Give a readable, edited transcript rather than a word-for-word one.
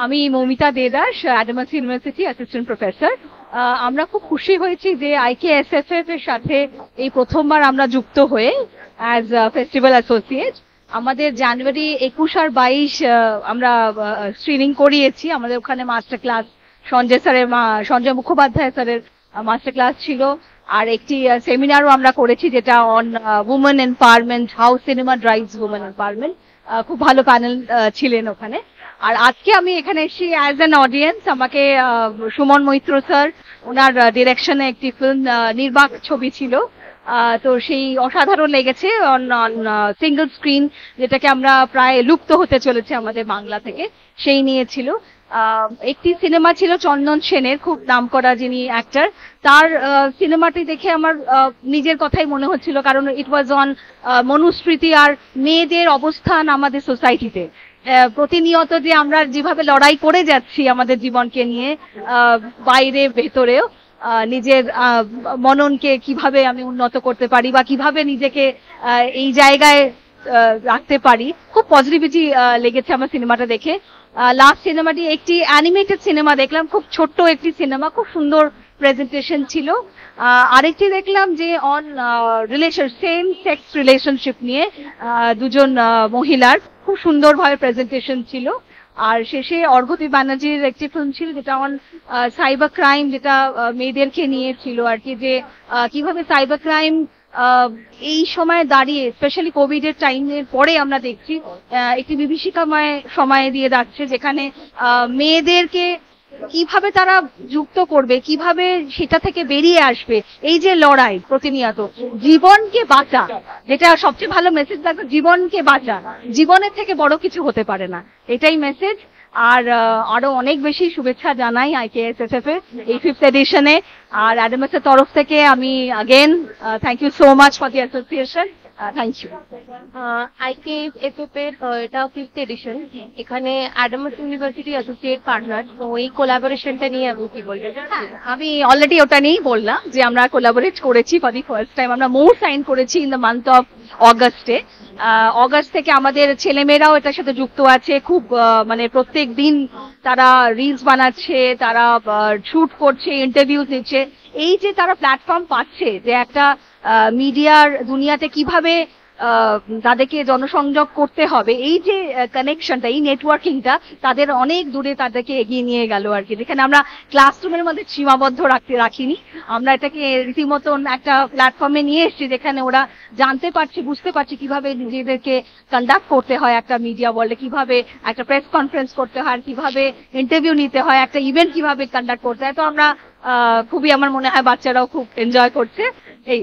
আমি Moumita Dedas, Adamas university assistant professor. আমরা খুব খুশি হয়েছি যে আইকেএসএফএফ এর সাথে এই প্রথমবার আমরা যুক্ত হয়ে অ্যাজ ফেস্টিভ্যাল অ্যাসোসিয়েট। আমাদের জানুয়ারি 21 আর 22 আমরা স্ক্রিনিং করিয়েছি। আমাদের ওখানে মাস্টার ক্লাস সঞ্জয় মুখোপাধ্যায় স্যারের মাস্টার ক্লাস ছিল, আর একটি সেমিনারও আমরা করেছি যেটা on women empowerment, how cinema drives women empowerment. খুব ভালো প্যানেল ছিলেন ওখানে। আর আজকে আমি এখানে এসেছি অ্যাজ অ্যান অডিয়েন্স। আমাকে সুমন মৈত্র স্যার, ওনার ডিরেকশনে একটি ফিল্ম নির্বাক ছবি ছিল, তো সেই অসাধারণ লেগেছে অন সিঙ্গল স্ক্রিন, যেটাকে আমরা প্রায় লুপ্ত হতে চলেছে আমাদের বাংলা থেকে, সেই নিয়েছিল। একটি সিনেমা ছিল চন্দন সেনের, খুব নামকরা যিনি অ্যাক্টর, তার সিনেমাটি দেখে আমার নিজের কথাই মনে হচ্ছিল, কারণ ইট ওয়াজ অন মনুস্মৃতি আর মেয়েদের অবস্থান আমাদের সোসাইটিতে। প্রতিনিয়ত যে আমরা যেভাবে লড়াই করে যাচ্ছি আমাদের জীবনকে নিয়ে, বাইরে ভেতরেও, নিজের মননকে কিভাবে আমি উন্নত করতে পারি বা কিভাবে নিজেকে এই জায়গায় রাখতে পারি, খুব পজিটিভিটি লেগেছে আমার সিনেমাটা দেখে। লাস্ট সিনেমাটি একটি অ্যানিমেটেড সিনেমা দেখলাম, খুব ছোট্ট একটি সিনেমা, খুব সুন্দর প্রেজেন্টেশন ছিল। আরেকটি দেখলাম যে অন সেম সেক্স রিলেশনশিপ নিয়ে দুজন মহিলার, খুব সুন্দরভাবে প্রেজেন্টেশন ছিল। আর শেষে অর্ঘ্যতি ব্যানার্জির একটি ফিল্ম ছিল যেটা অন সাইবার ক্রাইম, যেটা মেয়েদেরকে নিয়ে ছিল আর কি, যে কিভাবে সাইবার ক্রাইম এই সময় দাঁড়িয়ে, স্পেশালি কোভিড এর টাইমের পরে আমরা দেখছি একটি বিভীষিকাময় সময় দিয়ে যাচ্ছে, যেখানে মেয়েদেরকে কিভাবে তারা যুক্ত করবে, কিভাবে সেটা থেকে বেরিয়ে আসবে, এই যে লড়াই প্রতিনিয়ত, জীবনকে বাঁচা, যেটা সবচেয়ে ভালো মেসেজ থাকবে, জীবনকে বাঁচা, জীবনের থেকে বড় কিছু হতে পারে না, এটাই মেসেজ। আর আরো অনেক বেশি শুভেচ্ছা জানাই আইকেএসএফএফ এর এই 5th এডিশনে। আর অ্যাডামাস এর তরফ থেকে আমি again thank you so much for the association. Thank you. IKSFF এর এটা 5th এডিশন, এখানে অ্যাডামাস ইউনিভার্সিটি অ্যাসোসিয়েট পার্টনার, তো এই কোলাবোরেশনটা নিয়ে আমি কি বলবো? আমি অলরেডি ওটা নিয়েই বললাম যে আমরা কোলাবোরেট করেছি ফর দি ফার্স্ট টাইম। আমরা মোর সাইন করেছি ইন দ্য মান্থ অফ অগাস্টে। অগাস্ট থেকে আমাদের ছেলেমেয়েরাও এটার সাথে যুক্ত আছে। খুব মানে প্রত্যেক দিন তারা রিলস বানাচ্ছে, তারা শুট করছে, ইন্টারভিউ দিচ্ছে। এই যে তারা প্ল্যাটফর্ম পাচ্ছে, যে একটা মিডিয়ার দুনিয়াতে কিভাবে তাদেরকে জনসংযোগ করতে হবে, এই যে কানেকশনটা, এই নেটওয়ার্কিংটা তাদের অনেক দূরে তাদেরকে এগিয়ে নিয়ে গেল আর কি। যেখানে আমরা ক্লাসরুমের মধ্যে সীমাবদ্ধ রাখিনি, আমরা এটাকে রীতিমতন একটা প্ল্যাটফর্মে নিয়ে এসেছি, যেখানে ওরা জানতে পারছে, বুঝতে পারছে কিভাবে নিজেদেরকে কন্ডাক্ট করতে হয় একটা মিডিয়া ওয়ার্ল্ডে, কিভাবে একটা প্রেস কনফারেন্স করতে হয়, কিভাবে ইন্টারভিউ নিতে হয়, একটা ইভেন্ট কিভাবে কন্ডাক্ট করতে হয়। তো আমরা খুবই, আমার মনে হয় বাচ্চারাও খুব এনজয় করছে। এই